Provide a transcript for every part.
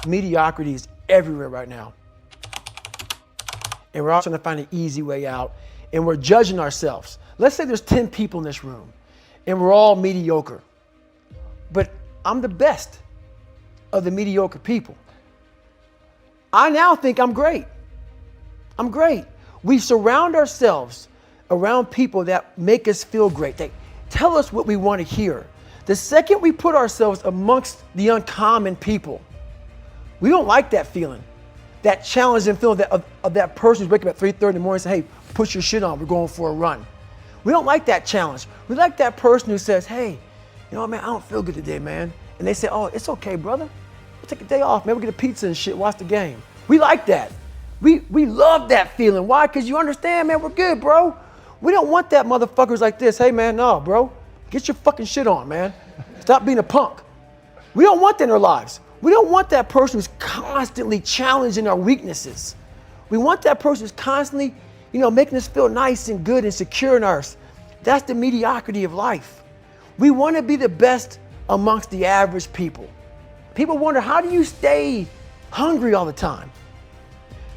Mediocrity is everywhere right now. And we're all trying to find an easy way out. And we're judging ourselves. Let's say there's 10 people in this room and we're all mediocre. But I'm the best of the mediocre people. I now think I'm great. I'm great. We surround ourselves around people that make us feel great. They tell us what we want to hear. The second we put ourselves amongst the uncommon people, we don't like that feeling. That challenging feeling of that person who's waking up at 3:30 in the morning and say, hey, put your shit on, we're going for a run. We don't like that challenge. We like that person who says, hey, you know what, man, I don't feel good today, man. And they say, oh, it's okay, brother. We'll take a day off, man. We'll get a pizza and shit, watch the game. We like that. We love that feeling. Why? Because you understand, man, we're good, bro. We don't want that motherfuckers like this. Hey, man, no, bro. Get your fucking shit on, man. Stop being a punk. We don't want that in our lives. We don't want that person who's constantly challenging our weaknesses. We want that person who's constantly, making us feel nice and good and secure in ours. That's the mediocrity of life. We want to be the best amongst the average people. People wonder, how do you stay hungry all the time?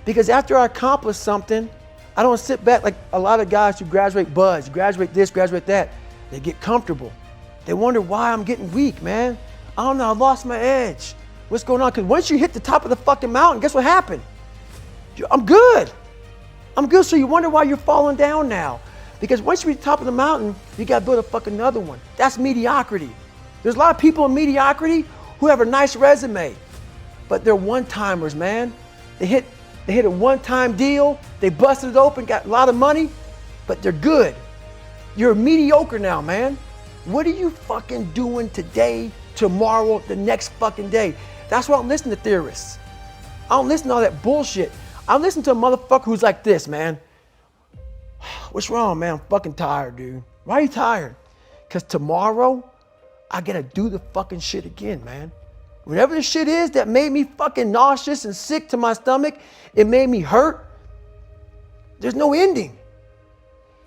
Because after I accomplish something, I don't sit back like a lot of guys who graduate buds, graduate this, graduate that. They get comfortable. They wonder why I'm getting weak, man. I don't know, I lost my edge. What's going on? Because once you hit the top of the fucking mountain, guess what happened? I'm good. I'm good. So you wonder why you're falling down now. Because once you reach the top of the mountain, you got to build a fucking another one. That's mediocrity. There's a lot of people in mediocrity who have a nice resume, but they're one-timers, man. They hit a one-time deal. They busted it open, got a lot of money, but they're good. You're mediocre now, man. What are you fucking doing today, tomorrow, the next fucking day? That's why I don't listen to theorists. I don't listen to all that bullshit. I listen to a motherfucker who's like this, man. What's wrong, man? I'm fucking tired, dude. Why are you tired? Because tomorrow, I gotta do the fucking shit again, man. Whatever the shit is that made me fucking nauseous and sick to my stomach, it made me hurt. There's no ending.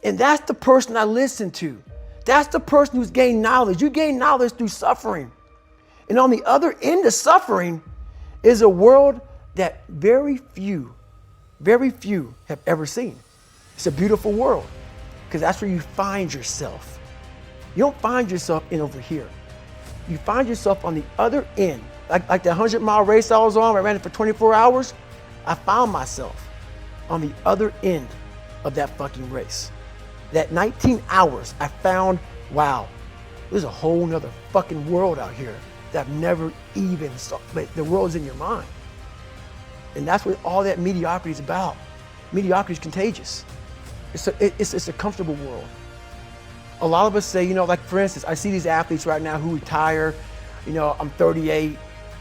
And that's the person I listen to. That's the person who's gained knowledge. You gain knowledge through suffering. And on the other end of suffering is a world that very few have ever seen. It's a beautiful world because that's where you find yourself. You don't find yourself in over here. You find yourself on the other end. Like the 100-mile race I was on, I ran it for 24 hours. I found myself on the other end of that fucking race. That 19 hours, I found, wow, there's a whole nother fucking world out here that I've never even saw. But the world's in your mind. And that's what all that mediocrity is about. Mediocrity is contagious. It's a comfortable world. A lot of us say, like for instance, I see these athletes right now who retire. I'm 38,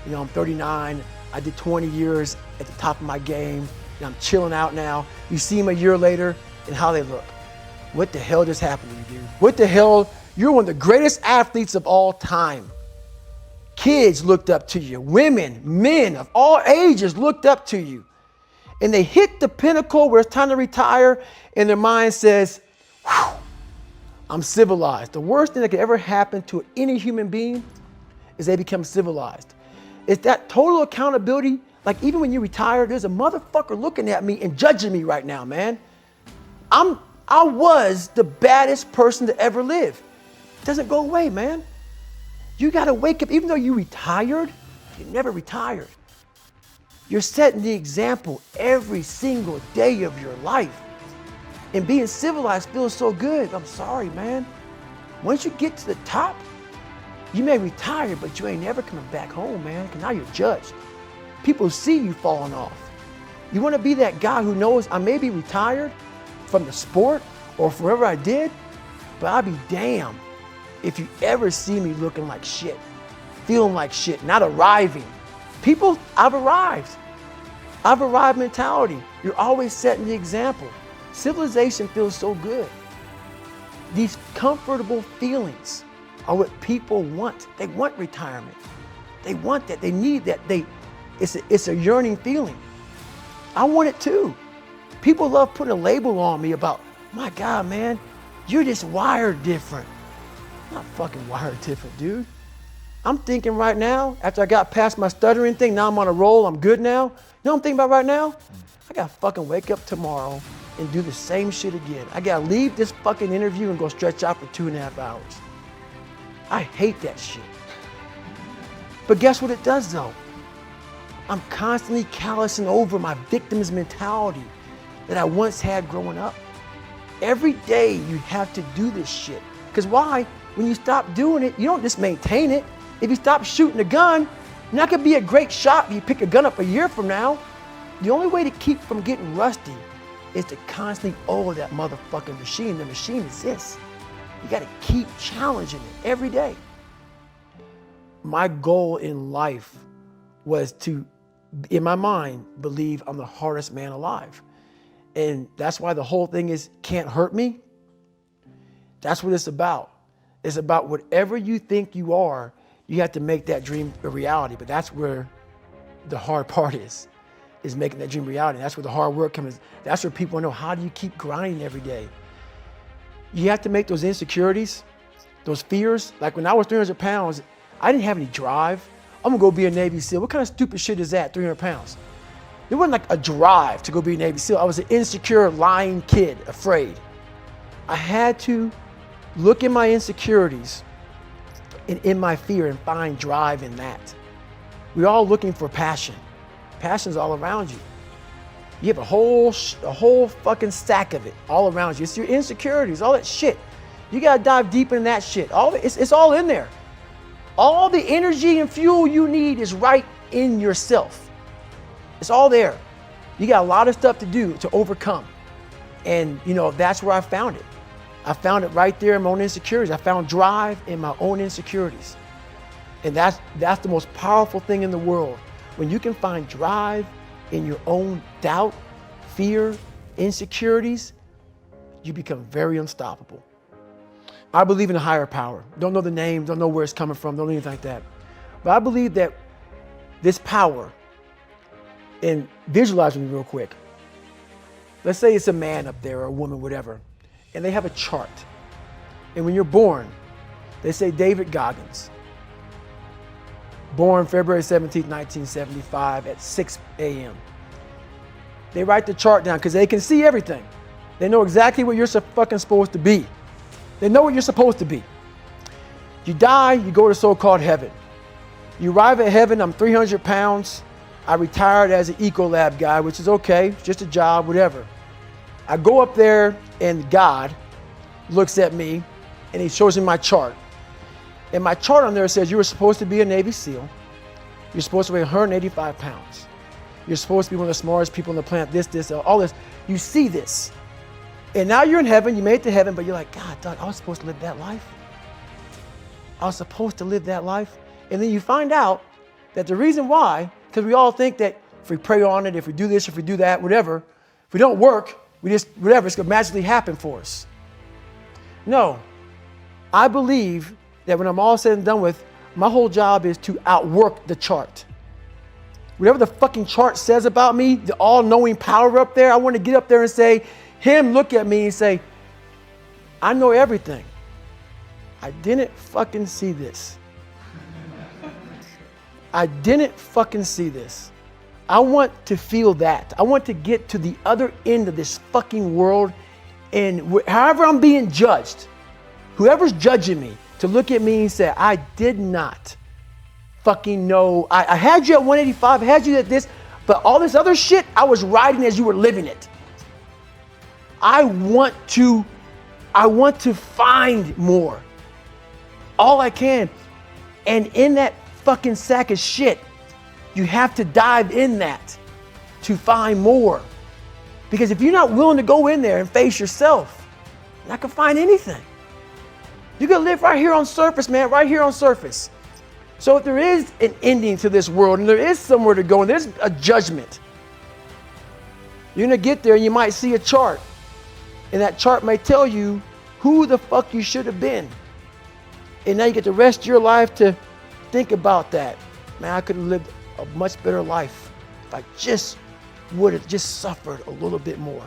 I'm 39. I did 20 years at the top of my game. And I'm chilling out now. You see them a year later and how they look. What the hell just happened to you, dude? What the hell? You're one of the greatest athletes of all time. Kids looked up to you. Women, men of all ages looked up to you. And they hit the pinnacle where it's time to retire and their mind says, whew, I'm civilized. The worst thing that could ever happen to any human being is they become civilized. It's that total accountability. Like even when you retire, there's a motherfucker looking at me and judging me right now, man. I was the baddest person to ever live. It doesn't go away, man. You gotta wake up, even though you retired, you never retired. You're setting the example every single day of your life. And being civilized feels so good. I'm sorry, man. Once you get to the top, you may retire, but you ain't never coming back home, man, because now you're judged. People see you falling off. You wanna be that guy who knows I may be retired from the sport or from wherever I did, but I'll be damned if you ever see me looking like shit, feeling like shit, not arriving. People, I've arrived mentality. You're always setting the example. Civilization feels so good. These comfortable feelings are what people want. They want retirement. They want that. They need that. It's a yearning feeling. I want it too. People love putting a label on me about, my God, man, you're just wired different. I'm not fucking wired different, dude. I'm thinking right now, after I got past my stuttering thing, now I'm on a roll, I'm good now. You know what I'm thinking about right now? I gotta fucking wake up tomorrow and do the same shit again. I gotta leave this fucking interview and go stretch out for 2.5 hours. I hate that shit. But guess what it does though? I'm constantly callousing over my victim's mentality that I once had growing up. Every day you have to do this shit. Because why? When you stop doing it, you don't just maintain it. If you stop shooting a gun, you're not gonna be a great shot if you pick a gun up a year from now. The only way to keep from getting rusty is to constantly oil that motherfucking machine. The machine is this. You gotta keep challenging it every day. My goal in life was to, in my mind, believe I'm the hardest man alive. And that's why the whole thing is can't hurt me. That's what it's about. It's about whatever you think you are, you have to make that dream a reality. But that's where the hard part is making that dream reality. That's where the hard work comes. That's where people know, how do you keep grinding every day? You have to make those insecurities, those fears. Like when I was 300 pounds, I didn't have any drive. I'm gonna go be a Navy SEAL. What kind of stupid shit is that, 300 pounds? It wasn't like a drive to go be a Navy SEAL. I was an insecure, lying kid, afraid. I had to look at my insecurities and in my fear and find drive in that. We're all looking for passion. Passion's all around you. You have a whole fucking stack of it all around you. It's your insecurities, all that shit. You gotta dive deep in that shit. All of it, it's all in there. All the energy and fuel you need is right in yourself. It's all there. You got a lot of stuff to do to overcome. And you know, that's where I found it. I found it right there in my own insecurities. I found drive in my own insecurities. And that's the most powerful thing in the world. When you can find drive in your own doubt, fear, insecurities, you become very unstoppable. I believe in a higher power. Don't know the name, don't know where it's coming from, don't know anything like that. But I believe that this power, and visualize with me real quick. Let's say it's a man up there or a woman, whatever, and they have a chart. And when you're born, they say David Goggins, born February 17th, 1975 at 6 a.m. They write the chart down because they can see everything. They know exactly what you're fucking supposed to be. They know what you're supposed to be. You die, you go to so-called heaven. You arrive at heaven, I'm 300 pounds. I retired as an Ecolab guy, which is okay, just a job, whatever. I go up there and God looks at me and he shows me my chart. And my chart on there says you were supposed to be a Navy SEAL. You're supposed to weigh 185 pounds. You're supposed to be one of the smartest people on the planet, this, all this. You see this. And now you're in heaven, you made it to heaven, but you're like, God, Doug, I was supposed to live that life. I was supposed to live that life. And then you find out that the reason why, because we all think that if we pray on it, if we do this, if we do that, whatever, if we don't work, we just, whatever, it's gonna magically happen for us. No, I believe that when I'm all said and done with, my whole job is to outwork the chart. Whatever the fucking chart says about me, the all-knowing power up there, I want to get up there and say, him look at me and say, I know everything. I didn't fucking see this. I didn't fucking see this. I want to feel that. I want to get to the other end of this fucking world, and however I'm being judged, whoever's judging me, to look at me and say, I did not fucking know. I had you at 185, I had you at this, but all this other shit, I was riding as you were living it. I want to find more. All I can. And in that fucking sack of shit, you have to dive in that to find more. Because if you're not willing to go in there and face yourself, you're not gonna find anything. You're gonna live right here on surface, man, right here on surface. So if there is an ending to this world and there is somewhere to go and there's a judgment, you're gonna get there and you might see a chart. And that chart may tell you who the fuck you should have been. And now you get the rest of your life to think about that. Man, I could have lived a much better life if I just would have just suffered a little bit more.